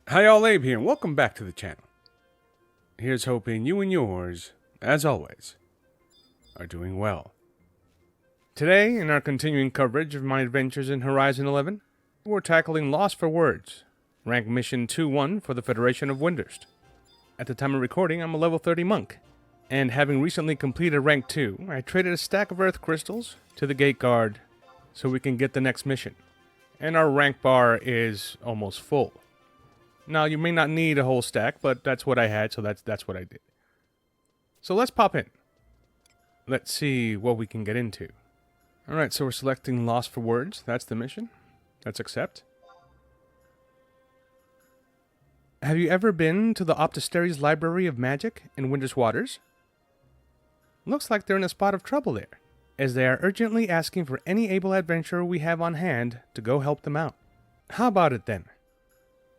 Hi y'all, Abe here, and welcome back to the channel. Here's hoping you and yours, as always, are doing well. Today, in our continuing coverage of my adventures in Horizon 11, we're tackling Lost for Words, rank mission 2-1 for the Federation of Windurst. At the time of recording, I'm a level 30 monk, and having recently completed rank 2, I traded a stack of earth crystals to the gate guard so we can get the next mission. And our rank bar is almost full. Now, you may not need a whole stack, but that's what I had, so that's what I did. So let's pop in. Let's see what we can get into. Alright, so we're selecting Lost for Words. That's the mission. Let's accept. Have you ever been to the Optisteries Library of Magic in Windurst Waters? Looks like they're in a spot of trouble there, as they are urgently asking for any able adventurer we have on hand to go help them out. How about it then?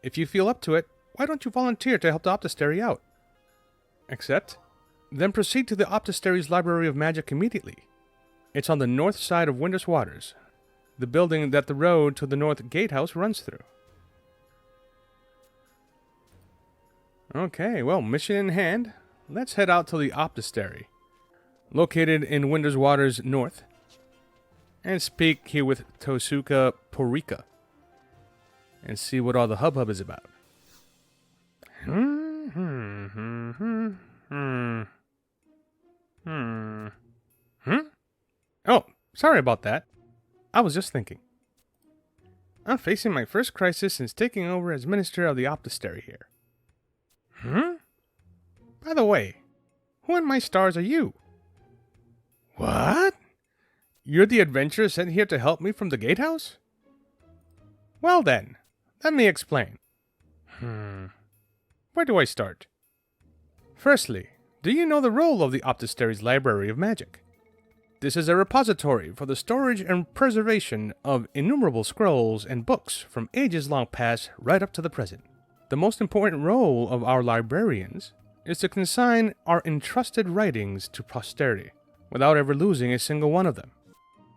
If you feel up to it, why don't you volunteer to help the Optistery out? Accept. Then proceed to the Optisteries Library of Magic immediately. It's on the north side of Windurst Waters, the building that the road to the North Gatehouse runs through. Okay, well, mission in hand. Let's head out to the Optistery, located in Windurst Waters North, and speak here with Tosuka Porika, and see what all the hubbub is about. Oh, sorry about that. I was just thinking. I'm facing my first crisis since taking over as Minister of the Optistery here. By the way, who in my stars are you? What? You're the adventurer sent here to help me from the gatehouse? Well then, let me explain. Where do I start? Firstly, do you know the role of the Optisteries Library of Magic? This is a repository for the storage and preservation of innumerable scrolls and books from ages long past right up to the present. The most important role of our librarians is to consign our entrusted writings to posterity, without ever losing a single one of them.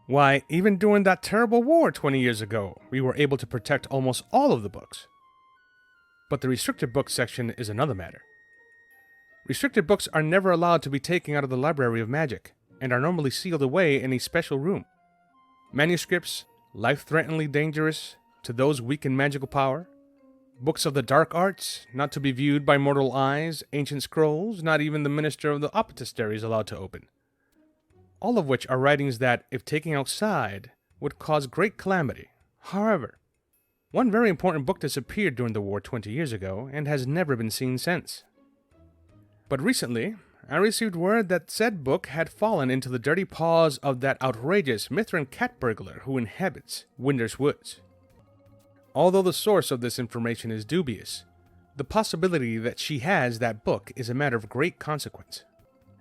Why, even during that terrible war 20 years ago, we were able to protect almost all of the books. But the restricted books section is another matter. Restricted books are never allowed to be taken out of the Library of Magic, and are normally sealed away in a special room. Manuscripts, life-threateningly dangerous to those weak in magical power, books of the dark arts, not to be viewed by mortal eyes, ancient scrolls, not even the Minister of the Optistery is allowed to open. All of which are writings that, if taken outside, would cause great calamity. However, one very important book disappeared during the war 20 years ago, and has never been seen since. But recently, I received word that said book had fallen into the dirty paws of that outrageous Mithrin cat burglar who inhabits Windurst Woods. Although the source of this information is dubious, the possibility that she has that book is a matter of great consequence.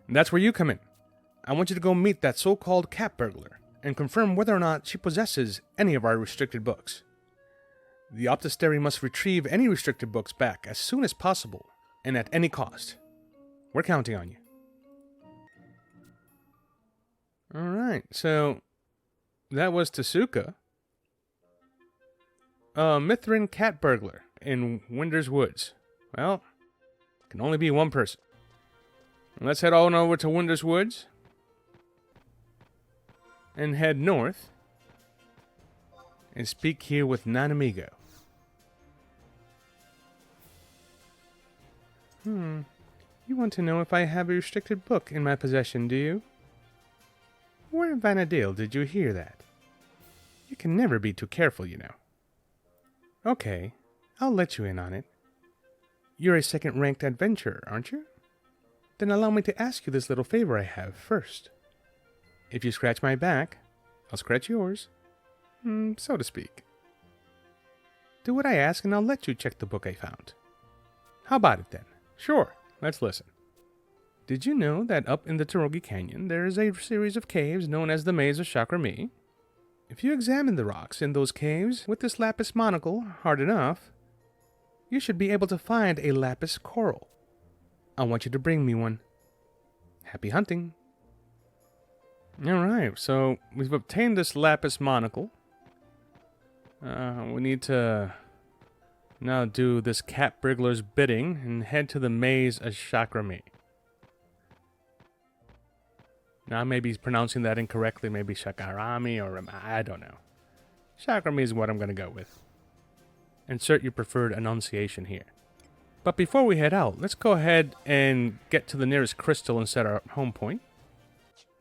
And that's where you come in. I want you to go meet that so-called cat burglar and confirm whether or not she possesses any of our restricted books. The Optistery must retrieve any restricted books back as soon as possible and at any cost. We're counting on you. Alright, so that was Tasuka. Mithrin cat burglar in Windurst Woods. Well, can only be one person. Let's head on over to Windurst Woods and head north and speak here with Nanamigo. You want to know if I have a restricted book in my possession, do you? Where in Vanadale did you hear that? You can never be too careful, you know. Okay, I'll let you in on it. You're a second-ranked adventurer, aren't you? Then allow me to ask you this little favor I have first. If you scratch my back, I'll scratch yours. So to speak. Do what I ask and I'll let you check the book I found. How about it then? Sure, let's listen. Did you know that up in the Torogi Canyon there is a series of caves known as the Maze of Chakrami? If you examine the rocks in those caves with this lapis monocle hard enough, you should be able to find a lapis coral. I want you to bring me one. Happy hunting. Alright, so we've obtained this lapis monocle, We need to now do this cat burglar's bidding and head to the maze of Chakrami. Now, I may be pronouncing that incorrectly, maybe Shakarami or I don't know. Chakrami is what I'm going to go with. Insert your preferred enunciation here. But before we head out, let's go ahead and get to the nearest crystal and set our home point.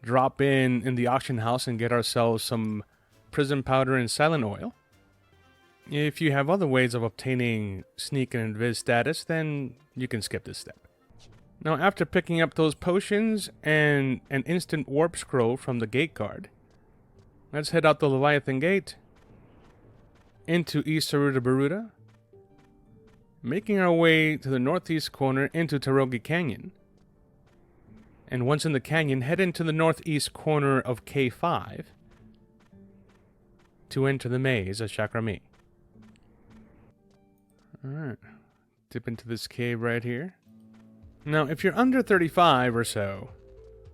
Drop in the auction house and get ourselves some prism powder and silent oil. If you have other ways of obtaining sneak and invis status, then you can skip this step. Now, after picking up those potions and an instant warp scroll from the gate guard, let's head out the Leviathan Gate into East Saruda Baruda, making our way to the northeast corner into Tarogi Canyon. And once in the canyon, head into the northeast corner of K5 to enter the maze of Chakrami. Alright, dip into this cave right here. Now, if you're under 35 or so,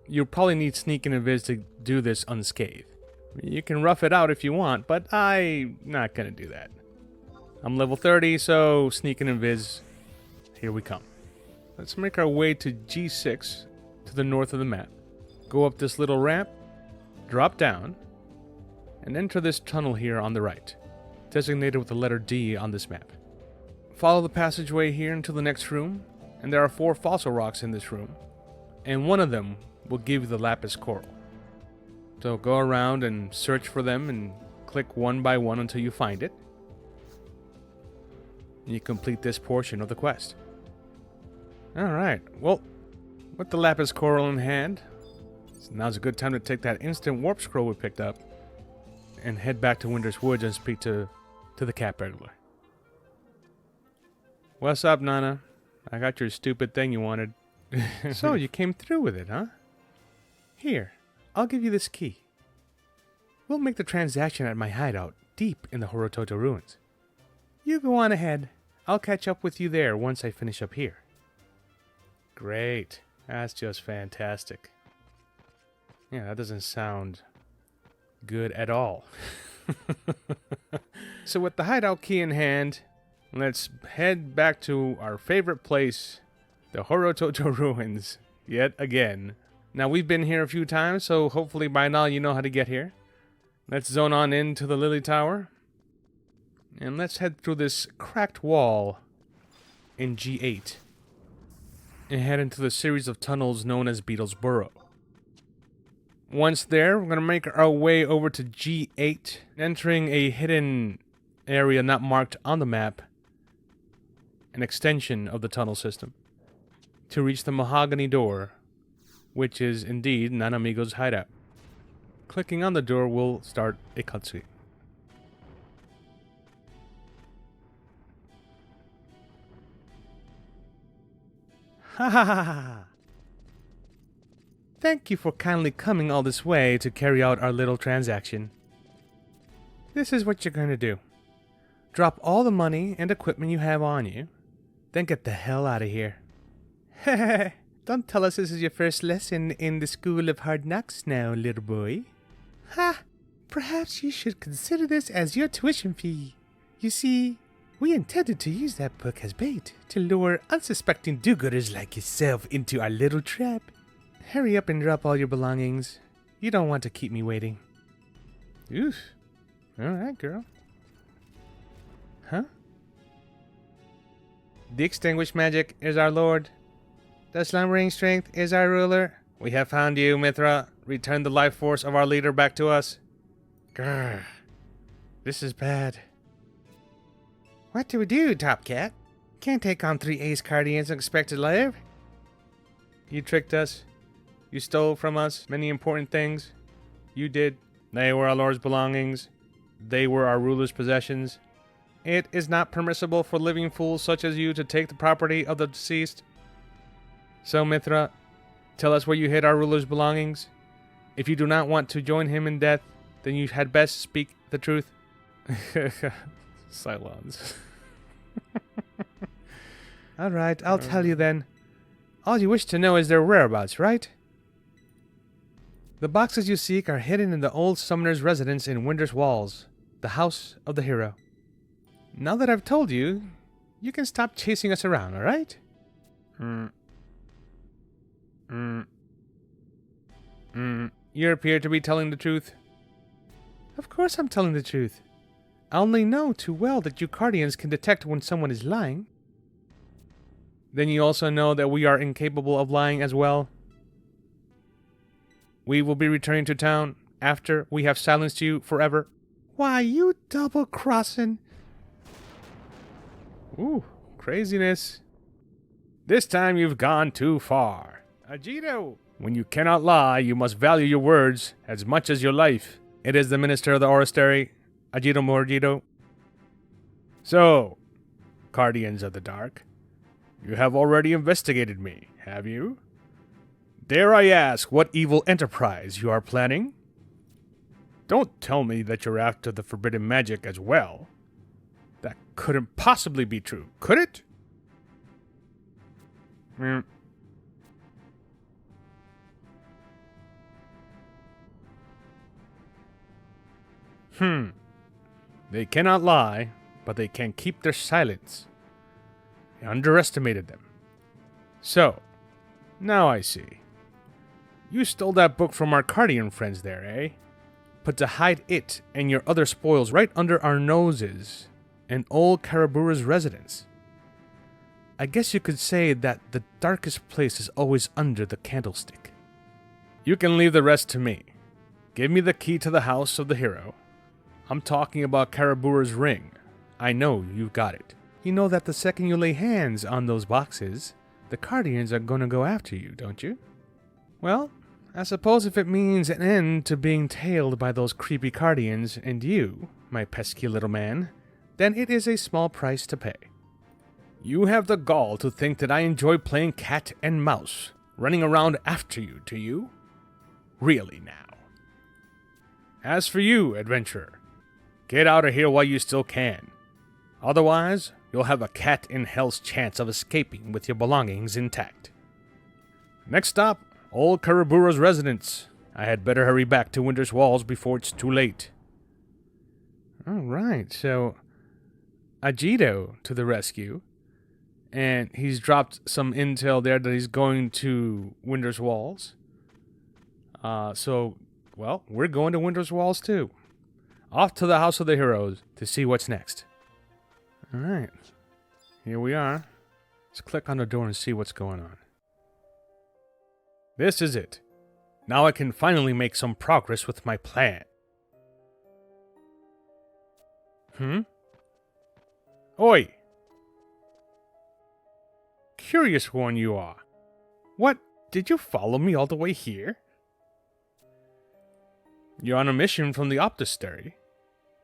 you'll probably need sneak and invis to do this unscathed. You can rough it out if you want, but I'm not gonna do that. I'm level 30, so sneak and invis, here we come. Let's make our way to G6 to the north of the map. Go up this little ramp, drop down, and enter this tunnel here on the right, designated with the letter D on this map. Follow the passageway here into the next room, and there are 4 fossil rocks in this room, and one of them will give you the lapis coral. So go around and search for them and click one by one until you find it. And you complete this portion of the quest. Alright, well, with the lapis coral in hand, now's a good time to take that instant warp scroll we picked up and head back to Windurst Woods and speak to the cat burglar. What's up, Nana? I got your stupid thing you wanted. So, you came through with it, huh? Here, I'll give you this key. We'll make the transaction at my hideout, deep in the Horototo ruins. You go on ahead. I'll catch up with you there once I finish up here. Great. That's just fantastic. Yeah, that doesn't sound good at all. So with the hideout key in hand, let's head back to our favorite place, the Horototo ruins, yet again. Now, we've been here a few times, so hopefully by now you know how to get here. Let's zone on into the Lily Tower. And let's head through this cracked wall in G8. And head into the series of tunnels known as Beetle's Burrow. Once there, we're going to make our way over to G8, entering a hidden area not marked on the map, an extension of the tunnel system, to reach the mahogany door, which is indeed Nanamigo's hideout. Clicking on the door will start a cutscene. Ha ha ha ha! Thank you for kindly coming all this way to carry out our little transaction. This is what you're going to do. Drop all the money and equipment you have on you, then get the hell out of here. Hehehe. Don't tell us this is your first lesson in the School of Hard Knocks now, little boy. Ha! Perhaps you should consider this as your tuition fee. You see, we intended to use that book as bait to lure unsuspecting do-gooders like yourself into our little trap. Hurry up and drop all your belongings. You don't want to keep me waiting. Oof. Alright, girl. Huh? The extinguished magic is our lord. The slumbering strength is our ruler. We have found you, Mithra. Return the life force of our leader back to us. Grr. This is bad. What do we do, Top Cat? Can't take on 3 ace guardians and expect to live. You tricked us. You stole from us many important things. You did. They were our lord's belongings. They were our ruler's possessions. It is not permissible for living fools such as you to take the property of the deceased. So, Mithra, tell us where you hid our ruler's belongings. If you do not want to join him in death, then you had best speak the truth. Silence. Alright, I'll tell you then. All you wish to know is their whereabouts, right? The boxes you seek are hidden in the old summoner's residence in Windurst Walls, the house of the hero. Now that I've told you, you can stop chasing us around, alright? You appear to be telling the truth. Of course I'm telling the truth. I only know too well that you Guardians can detect when someone is lying. Then you also know that we are incapable of lying as well. We will be returning to town after we have silenced you forever. Why, you double-crossing... Ooh, craziness. This time you've gone too far. Ajito! When you cannot lie, you must value your words as much as your life. It is the Minister of the Orastery, Ajito Morjito. So, Guardians of the Dark, you have already investigated me, have you? Dare I ask what evil enterprise you are planning? Don't tell me that you're after the forbidden magic as well. That couldn't possibly be true, could it? They cannot lie, but they can keep their silence. I underestimated them. So, now I see. You stole that book from our Cardian friends there, eh? But to hide it and your other spoils right under our noses in old Karabura's residence. I guess you could say that the darkest place is always under the candlestick. You can leave the rest to me. Give me the key to the house of the hero. I'm talking about Karabura's ring. I know you've got it. You know that the second you lay hands on those boxes, the Guardians are gonna go after you, don't you? Well, I suppose if it means an end to being tailed by those creepy Guardians and you, my pesky little man, then it is a small price to pay. You have the gall to think that I enjoy playing cat and mouse, running around after you, do you? Really now. As for you, adventurer, get out of here while you still can. Otherwise, you'll have a cat in hell's chance of escaping with your belongings intact. Next stop, old Karabura's residence. I had better hurry back to Windurst walls before it's too late. Alright, so Ajito to the rescue. And he's dropped some intel there that he's going to Windurst walls. Well, we're going to Windurst walls too. Off to the House of the Heroes to see what's next. Alright, here we are. Let's click on the door and see what's going on. This is it. Now I can finally make some progress with my plan. Oi! Curious one you are. What, did you follow me all the way here? You're on a mission from the Optistery.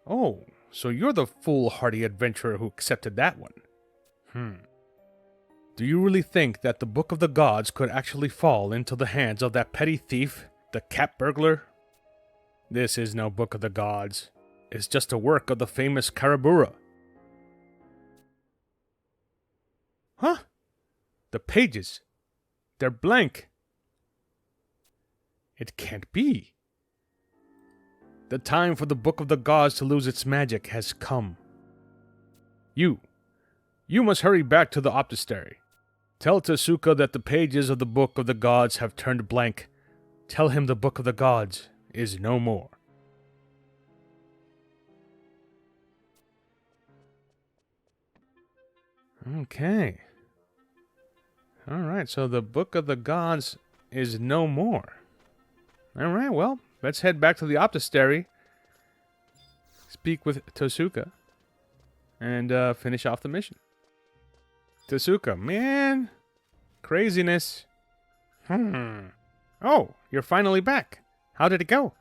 Oh, so you're the foolhardy adventurer who accepted that one. Do you really think that the Book of the Gods could actually fall into the hands of that petty thief, the cat burglar? This is no Book of the Gods. It's just a work of the famous Karabura. Huh? The pages. They're blank. It can't be. The time for the Book of the Gods to lose its magic has come. You must hurry back to the Optistery. Tell Tezuka that the pages of the Book of the Gods have turned blank. Tell him the Book of the Gods is no more. Okay. Alright, so the Book of the Gods is no more. Alright, well, let's head back to the Optistery, speak with Tezuka, and finish off the mission. Tezuka, man, craziness. Oh, you're finally back. How did it go?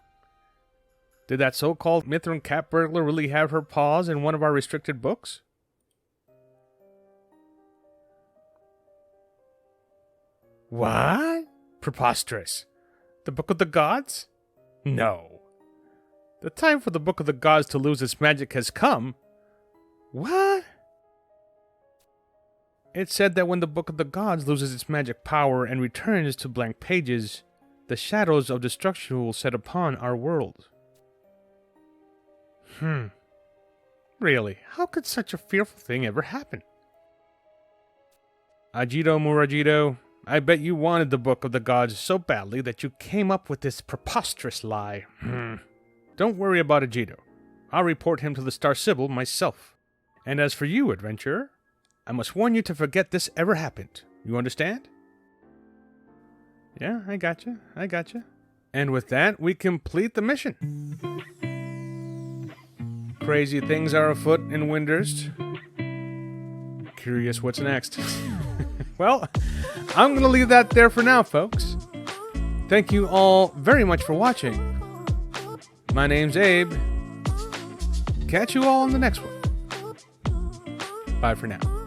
Did that so-called Mithrin cat burglar really have her paws in one of our restricted books? What? Preposterous. The Book of the Gods? No. The time for the Book of the Gods to lose its magic has come. What? It said that when the Book of the Gods loses its magic power and returns to blank pages, the shadows of destruction will set upon our world. Really, how could such a fearful thing ever happen? Ajito Murajito, I bet you wanted the Book of the Gods so badly that you came up with this preposterous lie. Don't worry about Ajito. I'll report him to the Star Sibyl myself. And as for you, adventurer, I must warn you to forget this ever happened. You understand? Yeah, I gotcha. And with that, we complete the mission. Crazy things are afoot in Windurst. Curious what's next. Well, I'm going to leave that there for now, folks. Thank you all very much for watching. My name's Abe. Catch you all on the next one. Bye for now.